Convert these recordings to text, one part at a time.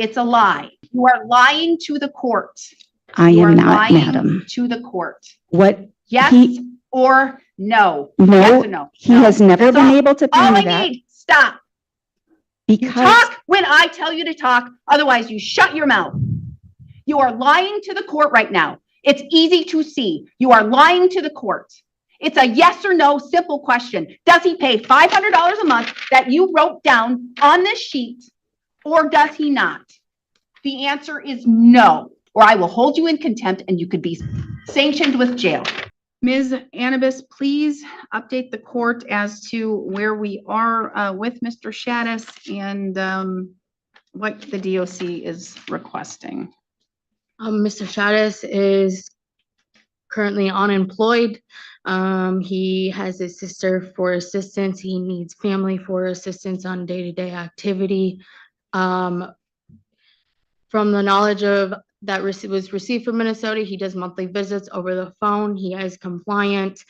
It's a lie. You are lying to the court. I You am are not, lying madam. to the court. What? Yes or no? No, Yes or no? he has never been able to all tell me I that. need. Stop. You Because talk when I tell you to talk. Otherwise, you shut your mouth. You are lying to the court right now. It's easy to see. You are lying to the court. It's a yes or no simple question. Does he pay $500 a month that you wrote down on this sheet, or does he not? The answer is no, or I will hold you in contempt and you could be sanctioned with jail. Ms. Annabis, please update the court as to where we are with Mr. Shaddis and what the DOC is requesting. Mr. Shaddis is currently unemployed. He has his sister for assistance. He needs family for assistance on day-to-day activity. From the knowledge of that was received from Minnesota, he does monthly visits over the phone. He is compliant.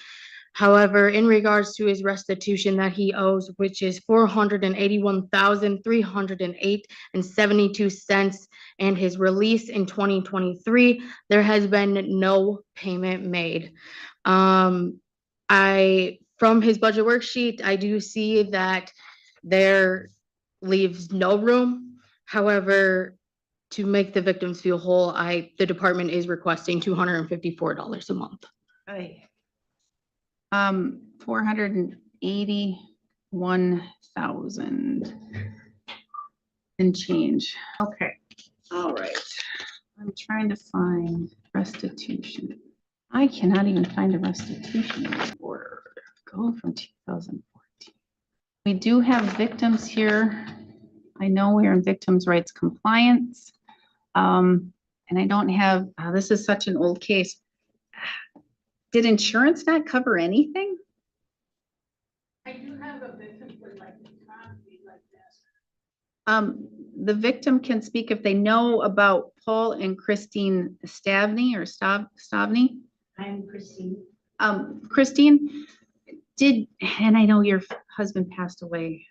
However, in regards to his restitution that he owes, which is $481,308.72, and his release in 2023, there has been no payment made. From his budget worksheet, I do see that there leaves no room. However, to make the victims feel whole, the department is requesting $254 a month. Right. 481,000 and change. Okay. All right. I'm trying to find restitution. I cannot even find a restitution order. Go from 2014. We do have victims here. I know we're in victims' rights compliance. And I don't have, this is such an old case. Did insurance not cover anything? I do have a victim would like to be like this. The victim can speak if they know about Paul and Christine Stavney or Stavney. I'm Christine. Christine, and I know your husband passed away.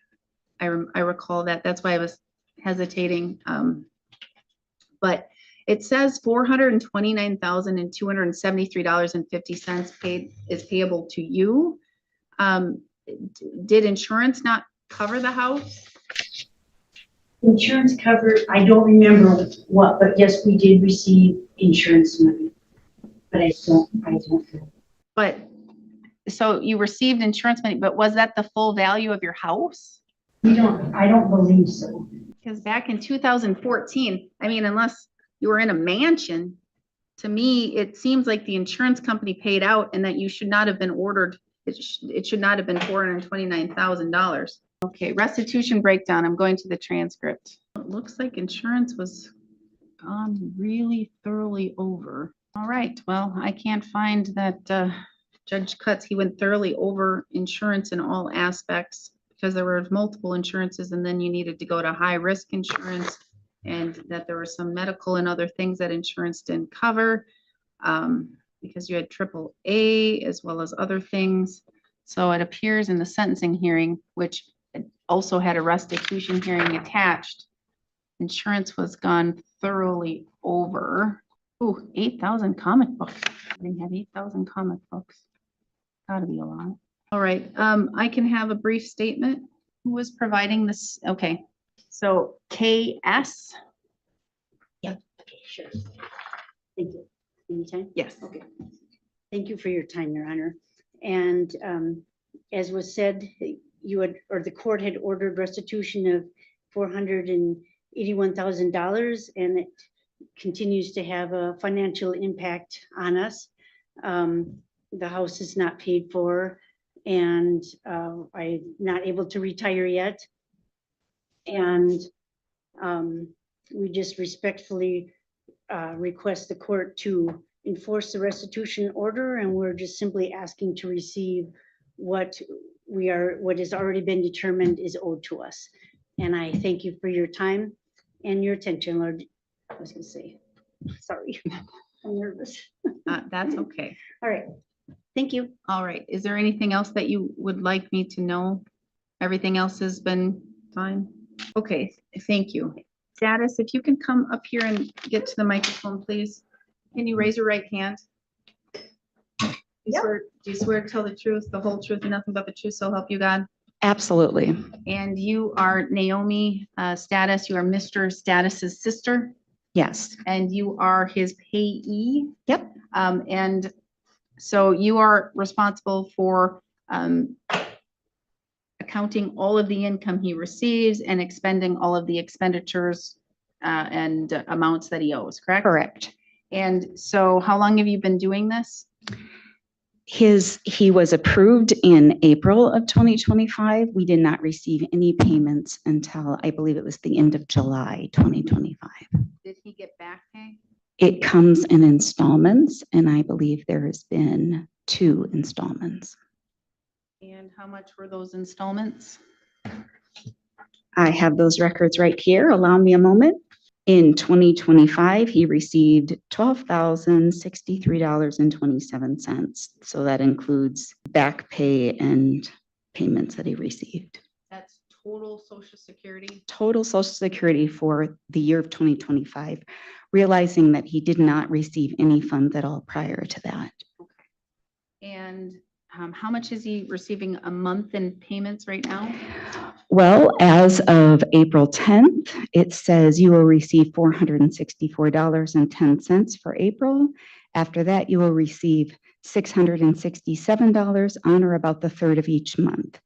I recall that. That's why I was hesitating. But it says $429,273.50 is payable to you. Did insurance not cover the house? Insurance covered, I don't remember what, but yes, we did receive insurance money. But I don't know. But so you received insurance money, but was that the full value of your house? I don't believe so. Because back in 2014, I mean, unless you were in a mansion, to me, it seems like the insurance company paid out and that you should not have been ordered. It should not have been $429,000. Okay, restitution breakdown. I'm going to the transcript. It looks like insurance was gone really thoroughly over. All right, well, I can't find that Judge Cutts, he went thoroughly over insurance in all aspects because there were multiple insurances and then you needed to go to high risk insurance and that there were some medical and other things that insurance didn't cover because you had AAA as well as other things. So it appears in the sentencing hearing, which also had a restitution hearing attached, insurance was gone thoroughly over. Ooh, 8,000 comic books. They had 8,000 comic books. Gotta be a lot. All right, I can have a brief statement. Who was providing this? Okay, so KS. Yeah, okay, sure. Thank you. Anytime? Yes. Okay. Thank you for your time, Your Honor. And as was said, the court had ordered restitution of $481,000, and it continues to have a financial impact on us. The house is not paid for, and I'm not able to retire yet. And we just respectfully request the court to enforce the restitution order, and we're just simply asking to receive what has already been determined is owed to us. And I thank you for your time and your attention, Lord. I was gonna say, sorry, I'm nervous. That's okay. All right, thank you. All right, is there anything else that you would like me to know? Everything else has been fine? Okay, thank you. status, if you can come up here and get to the microphone, please. Can you raise your right hand? Do you swear to tell the truth, the whole truth, and nothing but the truth, so help you God? Absolutely. And you are Naomi Status, you are Mr. Status's sister, Yes. and you are his payee? Yep. And so you are responsible for accounting all of the income he receives and expending all of the expenditures and amounts that he owes, correct? Correct. And so how long have you been doing this? He was approved in April of 2025. We did not receive any payments until I believe it was the end of July 2025. Did he get back pay? It comes in installments, and I believe there has been 2 installments. And how much were those installments? I have those records right here. Allow me a moment. In 2025, he received $12,063.27. So that includes back pay and payments that he received. That's total Social Security? Total Social Security for the year of 2025, realizing that he did not receive any funds at all prior to that. And how much is he receiving a month in payments right now? Well, as of April 10th, it says you will receive $464.10 for April. After that, you will receive $667 on or about the 3rd of each month.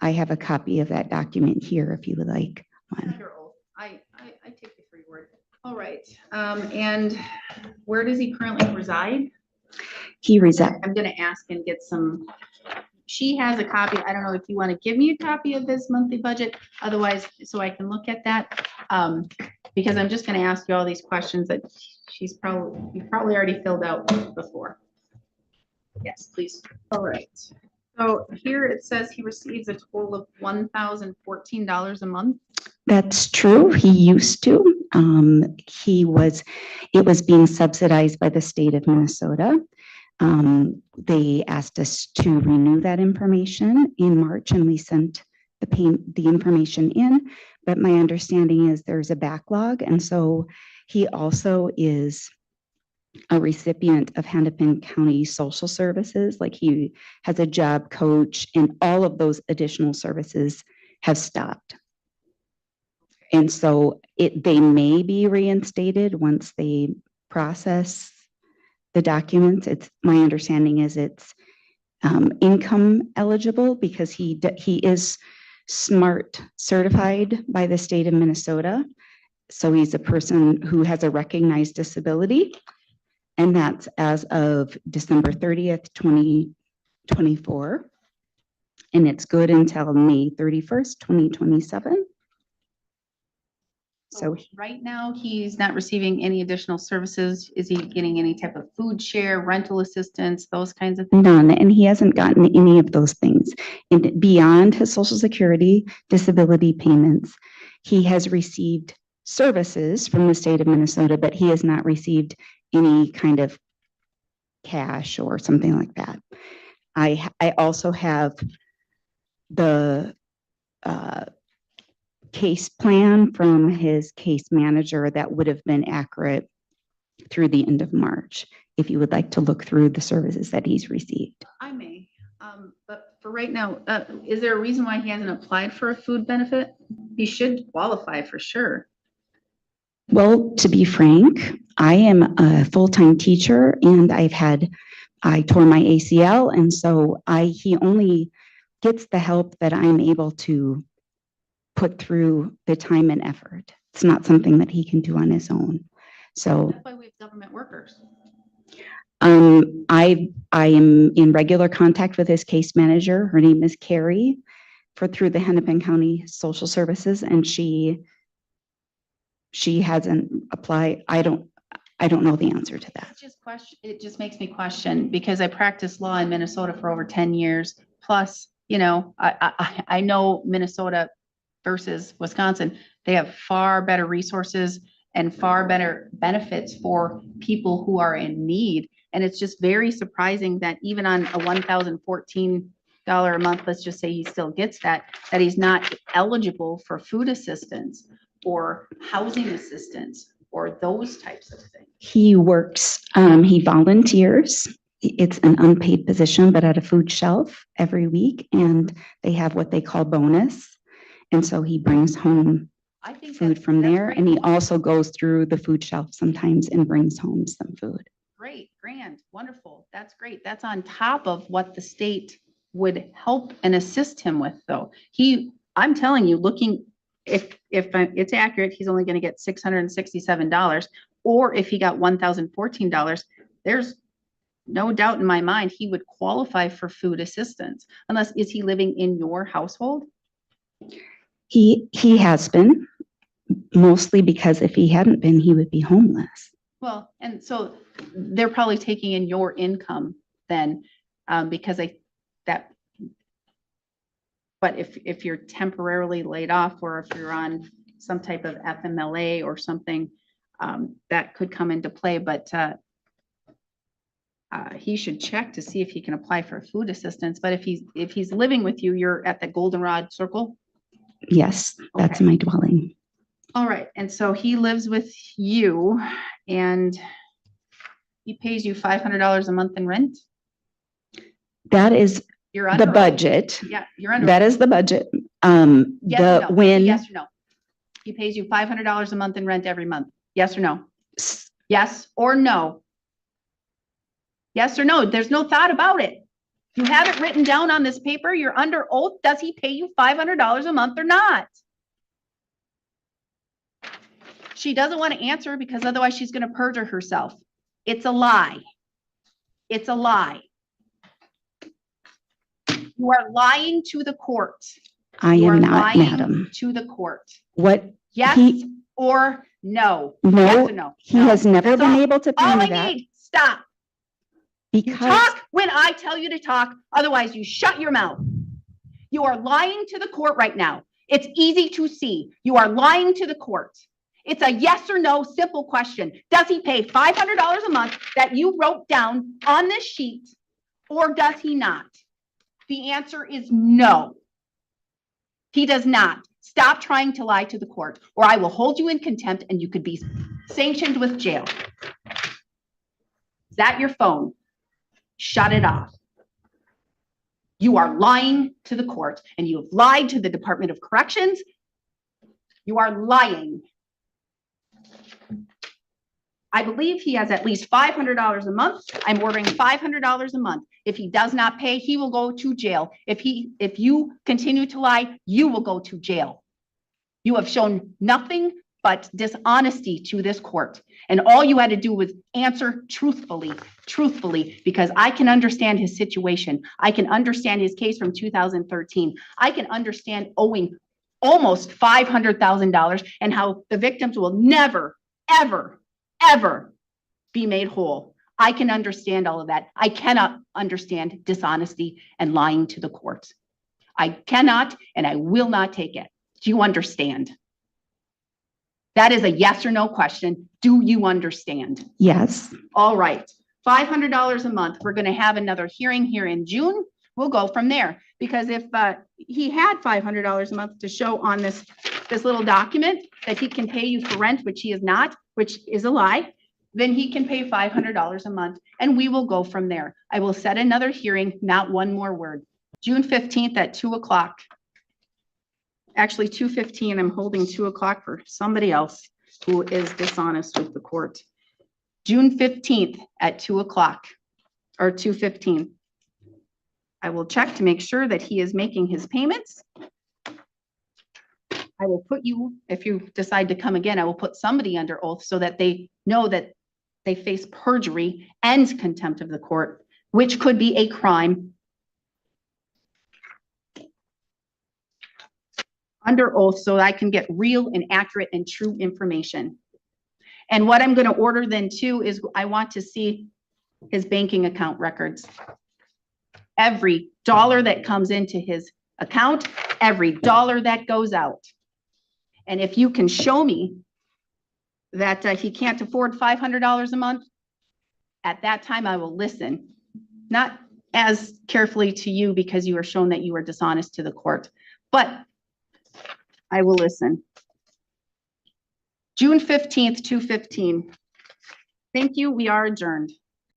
I have a copy of that document here if you would like one. Under oath. I take the free word. All right. And where does he currently reside? He resides. I'm gonna ask and get some, she has a copy. I don't know if you want to give me a copy of his monthly budget, otherwise, so I can look at that. Because I'm just gonna ask you all these questions that you've probably already filled out before. Yes, please. All right. So here it says he receives a total of $1,014 a month. That's true. He used to. It was being subsidized by the state of Minnesota. They asked us to renew that information in March, and we sent the information in. But my understanding is there's a backlog, and so he also is a recipient of Hennepin County Social Services. Like he has a job coach, and all of those additional services have stopped. And so they may be reinstated once they process the documents. It's my understanding is it's income eligible because he is SMART certified by the state of Minnesota. So he's a person who has a recognized disability, and that's as of December 30th, 2024. And it's good until May 31st, 2027. So right now, he's not receiving any additional services. Is he getting any type of food share, rental assistance, those kinds of things? none, and he hasn't gotten any of those things. And beyond his Social Security disability payments, he has received services from the state of Minnesota, but he has not received any kind of cash or something like that. I also have the case plan from his case manager that would have been accurate through the end of March, if you would like to look through the services that he's received. I may, but for right now, is there a reason why he hasn't applied for a food benefit? He should qualify for sure. Well, to be frank, I am a full-time teacher, and I tore my ACL, and so he only gets the help that I'm able to put through the time and effort. It's not something that he can do on his own. So That's why we have government workers. I am in regular contact with his case manager. Her name is Carrie through the Hennepin County Social Services, and she hasn't applied. I don't know the answer to that. It just makes me question, because I practiced law in Minnesota for over 10 years. Plus, I know Minnesota versus Wisconsin, they have far better resources and far better benefits for people who are in need. And it's just very surprising that even on a $1,014 a month, let's just say he still gets that he's not eligible for food assistance. or housing assistance or those types of things? He works, he volunteers. It's an unpaid position, but at a food shelf every week, and they have what they call bonus. And so he brings home I think food that's- from that's there, great. and he also goes through the food shelf sometimes and brings home some food. Great, grand, wonderful. That's great. That's on top of what the state would help and assist him with, though. I'm telling you, looking, if it's accurate, he's only gonna get $667. Or if he got $1,014, there's no doubt in my mind, he would qualify for food assistance. Unless, is he living in your household? He has been, mostly because if he hadn't been, he would be homeless. Well, and so they're probably taking in your income then, because that. But if you're temporarily laid off, or if you're on some type of FMLA or something, that could come into play, but, he should check to see if he can apply for food assistance. But if he's living with you, you're at the Goldenrod Circle? Yes, that's Okay. my dwelling. All right, and so he lives with you and he pays you $500 a month in rent? That is You're under the oath. budget. Yeah, you're under. That is the budget. Yes or no? When, Yes or no? He pays you $500 a month in rent every month. Yes or no? s- Yes or no? Yes or no? There's no thought about it. You have it written down on this paper. You're under oath. Does he pay you $500 a month or not? She doesn't want to answer because otherwise she's going to perjure herself. It's a lie. It's a lie. You are lying to the court. I You are am not, lying madam. to the court. What, Yes He- or no? No, Yes or no? he No. has never That's been all- able to All pay me I that need, stop. You because talk when I tell you to talk, otherwise you shut your mouth. You are lying to the court right now. It's easy to see. You are lying to the court. It's a yes or no simple question. Does he pay $500 a month that you wrote down on this sheet, or does he not? The answer is no. He does not. Stop trying to lie to the court, or I will hold you in contempt and you could be sanctioned with jail. Is that your phone? Shut it off. You are lying to the court, and you have lied to the Department of Corrections. You are lying. I believe he has at least $500 a month. I'm ordering $500 a month. If he does not pay, he will go to jail. If you continue to lie, you will go to jail. You have shown nothing but dishonesty to this court. And all you had to do was answer truthfully, because I can understand his situation. I can understand his case from 2013. I can understand owing almost $500,000 and how the victims will never, ever, ever be made whole. I can understand all of that. I cannot understand dishonesty and lying to the court. I cannot, and I will not take it. Do you understand? That is a yes or no question. Do you understand? yes, All right, $500 a month. We're going to have another hearing here in June. We'll go from there, because if he had $500 a month to show on this little document that he can pay you for rent, which he is not, which is a lie, then he can pay $500 a month, and we will go from there. I will set another hearing, not one more word. June 15th at 2 o'clock. Actually, 2:15, I'm holding 2 o'clock for somebody else who is dishonest with the court. June 15th at 2 o'clock or 2:15. I will check to make sure that he is making his payments. I will put you, if you decide to come again, I will put somebody under oath so that they know that they face perjury and contempt of the court, which could be a crime. Under oath so that I can get real and accurate and true information. And what I'm going to order then too is I want to see his banking account records. Every dollar that comes into his account, every dollar that goes out. And if you can show me that he can't afford $500 a month, at that time I will listen. Not as carefully to you because you are shown that you are dishonest to the court, but I will listen. June 15th, 2:15. Thank you. We are adjourned.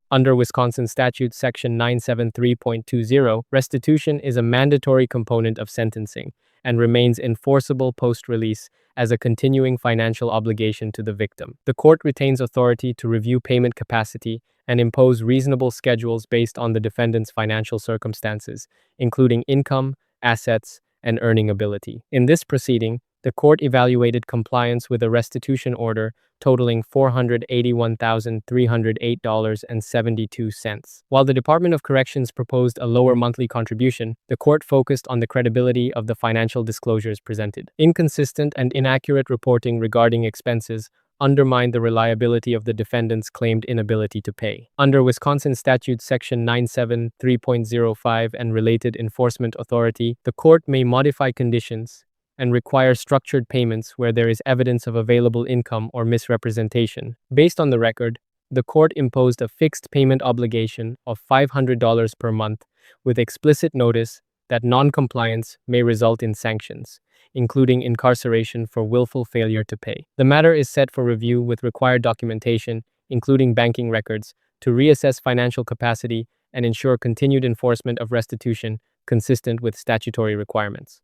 Under Wisconsin Statute Section 973.20, restitution is a mandatory component of sentencing and remains enforceable post-release as a continuing financial obligation to the victim. The court retains authority to review payment capacity and impose reasonable schedules based on the defendant's financial circumstances, including income, assets, and earning ability. In this proceeding, the court evaluated compliance with a restitution order totaling $481,308.72. While the Department of Corrections proposed a lower monthly contribution, the court focused on the credibility of the financial disclosures presented. Inconsistent and inaccurate reporting regarding expenses undermined the reliability of the defendant's claimed inability to pay. Under Wisconsin Statute Section 973.05 and related enforcement authority, the court may modify conditions and require structured payments where there is evidence of available income or misrepresentation. Based on the record, the court imposed a fixed payment obligation of $500 per month with explicit notice that non-compliance may result in sanctions, including incarceration for willful failure to pay. The matter is set for review with required documentation, including banking records, to reassess financial capacity and ensure continued enforcement of restitution consistent with statutory requirements.